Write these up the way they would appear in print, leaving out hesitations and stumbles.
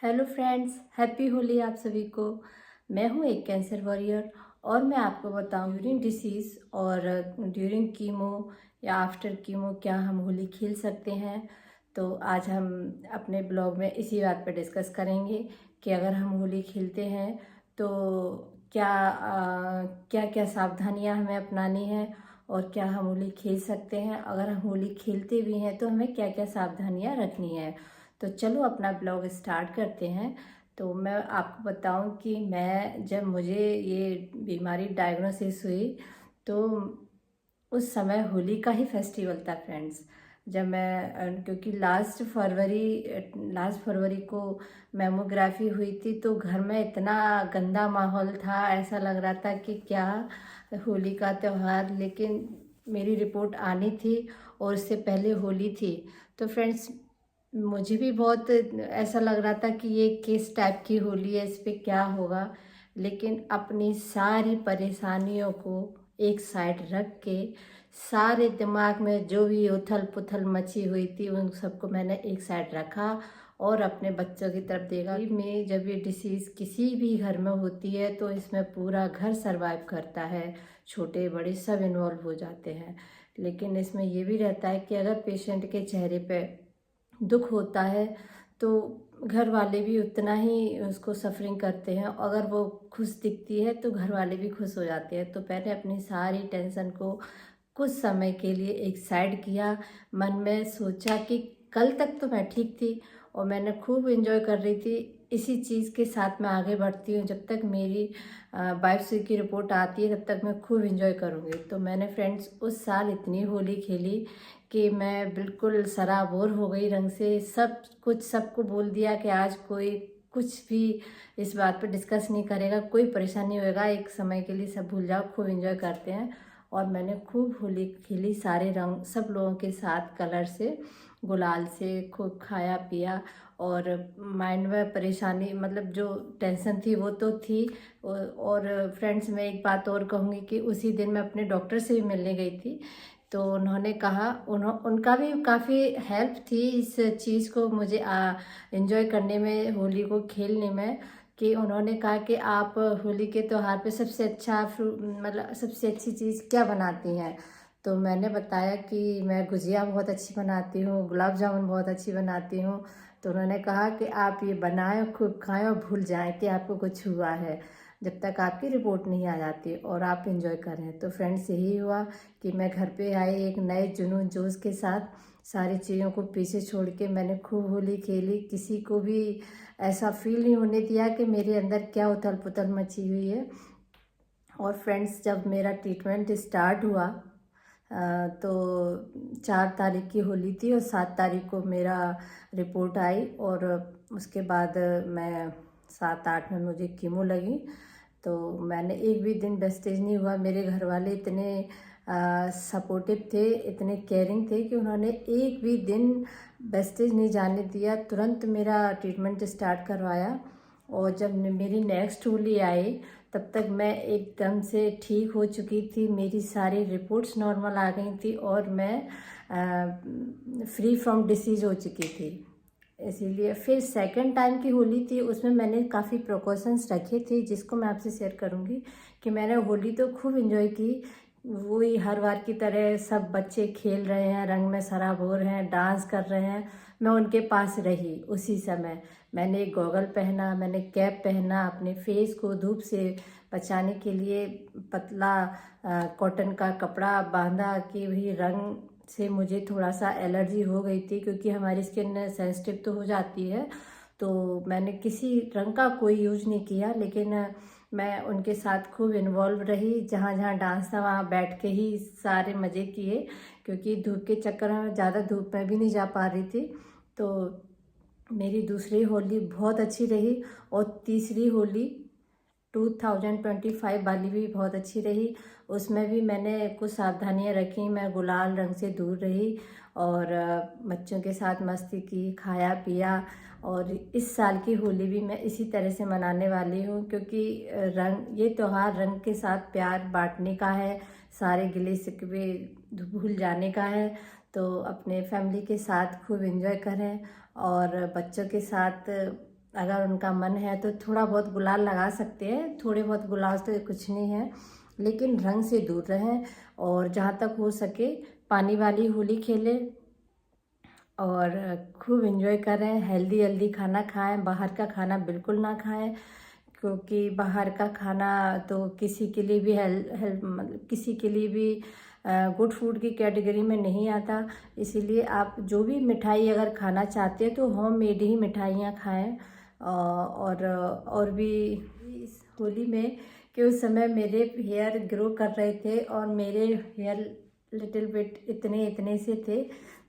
Hello friends, happy Holi आप सभी को। मैं हूँ एक कैंसर वॉरियर और मैं आपको बताऊँ ड्यूरिंग डिसीज़ और ड्यूरिंग कीमो या आफ्टर कीमो क्या हम होली खेल सकते हैं। तो आज हम अपने ब्लॉग में इसी बात पर डिस्कस करेंगे कि अगर हम होली खेलते हैं तो क्या क्या सावधानियाँ हमें अपनानी है और क्या हम होली खेल सकते हैं। अगर हम होली खेलते भी हैं तो हमें क्या क्या सावधानियाँ रखनी है। तो चलो अपना ब्लॉग स्टार्ट करते हैं। तो मैं आपको बताऊं कि मैं जब मुझे ये बीमारी डायग्नोसिस हुई तो उस समय होली का ही फेस्टिवल था फ्रेंड्स। जब मैं क्योंकि लास्ट फरवरी को मेमोग्राफी हुई थी तो घर में इतना गंदा माहौल था, ऐसा लग रहा था कि क्या होली का त्यौहार। लेकिन मेरी रिपोर्ट आनी थी और उससे पहले होली थी। तो फ्रेंड्स मुझे भी बहुत ऐसा लग रहा था कि ये किस टाइप की होली है, इस पे क्या होगा। लेकिन अपनी सारी परेशानियों को एक साइड रख के, सारे दिमाग में जो भी उथल पुथल मची हुई थी उन सबको मैंने एक साइड रखा और अपने बच्चों की तरफ देखा। में जब ये डिसीज़ किसी भी घर में होती है तो इसमें पूरा घर सरवाइव करता है, छोटे बड़े सब इन्वॉल्व हो जाते हैं। लेकिन इसमें ये भी रहता है कि अगर पेशेंट के चेहरे पे दुख होता है तो घर वाले भी उतना ही उसको सफरिंग करते हैं। अगर वो खुश दिखती है तो घर वाले भी खुश हो जाते हैं। तो मैंने अपनी सारी टेंशन को कुछ समय के लिए एक साइड किया। मन में सोचा कि कल तक तो मैं ठीक थी और मैंने खूब एंजॉय कर रही थी। इसी चीज़ के साथ मैं आगे बढ़ती हूँ। जब तक मेरी बायोप्सी की रिपोर्ट आती है तब तक मैं खूब एंजॉय करूँगी। तो मैंने फ्रेंड्स उस साल इतनी होली खेली कि मैं बिल्कुल सराबोर हो गई रंग से। सब कुछ सबको बोल दिया कि आज कोई कुछ भी इस बात पे डिस्कस नहीं करेगा, कोई परेशानी होएगा, एक समय के लिए सब भूल जाओ, खूब एंजॉय करते हैं। और मैंने खूब होली खेली, सारे रंग सब लोगों के साथ, कलर से, गुलाल से खूब खाया पिया। और माइंड में परेशानी मतलब जो टेंशन थी वो तो थी। और फ्रेंड्स मैं एक बात और कहूँगी कि उसी दिन मैं अपने डॉक्टर से भी मिलने गई थी। तो उन्होंने कहा उनका भी काफ़ी हेल्प थी इस चीज़ को मुझे एंजॉय करने में, होली को खेलने में। कि उन्होंने कहा कि आप होली के त्यौहार पे सबसे अच्छा मतलब सबसे अच्छी चीज़ क्या बनाती हैं। तो मैंने बताया कि मैं गुजिया बहुत अच्छी बनाती हूँ, गुलाब जामुन बहुत अच्छी बनाती हूँ। तो उन्होंने कहा कि आप ये बनाएं, खूब खाएं और भूल जाएं कि आपको कुछ हुआ है, जब तक आपकी रिपोर्ट नहीं आ जाती, और आप इंजॉय करें। तो फ्रेंड्स यही हुआ कि मैं घर पे आई एक नए जुनून जोश के साथ। सारी चीज़ों को पीछे छोड़ के मैंने खूब होली खेली। किसी को भी ऐसा फील नहीं होने दिया कि मेरे अंदर क्या उथल पुथल मची हुई है। और फ्रेंड्स जब मेरा ट्रीटमेंट स्टार्ट हुआ तो 4 तारीख की होली थी और 7 तारीख को मेरा रिपोर्ट आई। और उसके बाद मैं 7-8 में मुझे कीमो लगी। तो मैंने एक भी दिन वेस्टेज नहीं हुआ। मेरे घर वाले इतने सपोर्टिव थे, इतने केयरिंग थे कि उन्होंने एक भी दिन वेस्टेज नहीं जाने दिया। तुरंत मेरा ट्रीटमेंट स्टार्ट करवाया। और जब मेरी नेक्स्ट होली आई तब तक मैं एकदम से ठीक हो चुकी थी, मेरी सारी रिपोर्ट्स नॉर्मल आ गई थी और मैं फ्री फ्रॉम डिसीज़ हो चुकी थी। इसीलिए फिर सेकंड टाइम की होली थी, उसमें मैंने काफ़ी प्रिकॉशंस रखे थे जिसको मैं आपसे शेयर करूँगी। कि मैंने होली तो खूब एंजॉय की, वही हर बार की तरह सब बच्चे खेल रहे हैं, रंग में सराबोर हैं, डांस कर रहे हैं, मैं उनके पास रही। उसी समय मैंने एक गॉगल पहना, मैंने कैप पहना, अपने फेस को धूप से बचाने के लिए पतला कॉटन का कपड़ा बांधा। कि भी रंग से मुझे थोड़ा सा एलर्जी हो गई थी क्योंकि हमारी स्किन सेंसिटिव तो हो जाती है। तो मैंने किसी रंग का कोई यूज नहीं किया, लेकिन मैं उनके साथ खूब इन्वॉल्व रही। जहाँ जहाँ डांस था वहाँ बैठ के ही सारे मज़े किए, क्योंकि धूप के चक्कर में ज़्यादा धूप में भी नहीं जा पा रही थी। तो मेरी दूसरी होली बहुत अच्छी रही और तीसरी होली 2025 वाली भी बहुत अच्छी रही। उसमें भी मैंने कुछ सावधानियां रखी, मैं गुलाल रंग से दूर रही और बच्चों के साथ मस्ती की, खाया पिया। और इस साल की होली भी मैं इसी तरह से मनाने वाली हूँ, क्योंकि ये त्यौहार रंग के साथ प्यार बांटने का है, सारे गिले शिकवे भूल जाने का है। तो अपने फैमिली के साथ खूब एंजॉय करें और बच्चों के साथ अगर उनका मन है तो थोड़ा बहुत गुलाल लगा सकते हैं, थोड़े बहुत गुलाल तो कुछ नहीं है, लेकिन रंग से दूर रहें और जहाँ तक हो सके पानी वाली होली खेलें और खूब एंजॉय करें। हेल्दी हेल्दी खाना खाएं, बाहर का खाना बिल्कुल ना खाएं, क्योंकि बाहर का खाना तो किसी के लिए भी मतलब किसी के लिए भी गुड फूड की कैटेगरी में नहीं आता। इसीलिए आप जो भी मिठाई अगर खाना चाहते हैं तो होम मेड ही मिठाइयाँ खाएं। और भी इस होली में कि उस समय मेरे हेयर ग्रो कर रहे थे और मेरे हेयर लिटिल बिट इतने इतने से थे,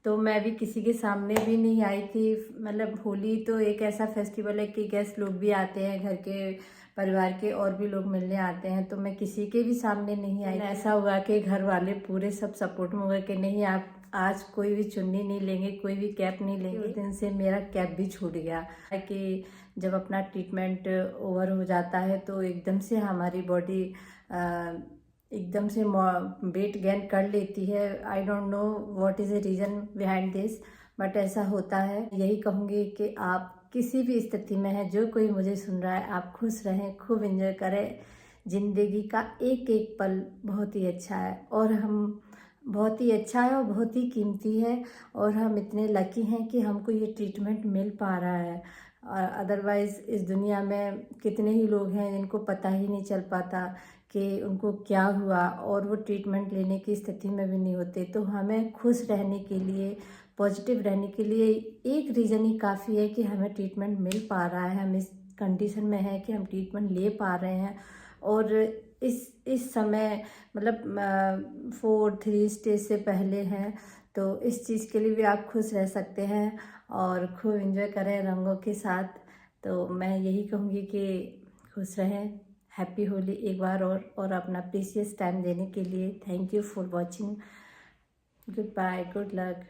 तो मैं भी किसी के सामने भी नहीं आई थी। मतलब होली तो एक ऐसा फेस्टिवल है कि गेस्ट लोग भी आते हैं, घर के परिवार के और भी लोग मिलने आते हैं, तो मैं किसी के भी सामने नहीं आई। ऐसा हुआ कि घर वाले पूरे सब सपोर्ट में हुए कि नहीं, आप आज कोई भी चुन्नी नहीं लेंगे, कोई भी कैप नहीं लेंगे। उस दिन से मेरा कैप भी छूट गया कि जब अपना ट्रीटमेंट ओवर हो जाता है तो एकदम से हमारी बॉडी एकदम से वेट गेन कर लेती है। I don't know what is the reason behind this, but ऐसा होता है। यही कहूँगी कि आप किसी भी स्थिति में है, जो कोई मुझे सुन रहा है, आप खुश रहें, खूब एंजॉय करें। ज़िंदगी का एक एक पल बहुत ही अच्छा है और हम बहुत ही अच्छा है और बहुत ही कीमती है, और हम इतने लकी हैं कि हमको ये ट्रीटमेंट मिल पा रहा है। अदरवाइज़ इस दुनिया में कितने ही लोग हैं जिनको पता ही नहीं चल पाता कि उनको क्या हुआ और वो ट्रीटमेंट लेने की स्थिति में भी नहीं होते। तो हमें खुश रहने के लिए, पॉजिटिव रहने के लिए एक रीज़न ही काफ़ी है कि हमें ट्रीटमेंट मिल पा रहा है, हम इस कंडीशन में है कि हम ट्रीटमेंट ले पा रहे हैं। और इस समय मतलब 4-3 स्टेज से पहले हैं, तो इस चीज़ के लिए भी आप खुश रह सकते हैं और खूब एंजॉय करें रंगों के साथ। तो मैं यही कहूँगी कि खुश रहें। हैप्पी होली एक बार और अपना प्रीशियस टाइम देने के लिए thank you for watching. Good bye, good luck.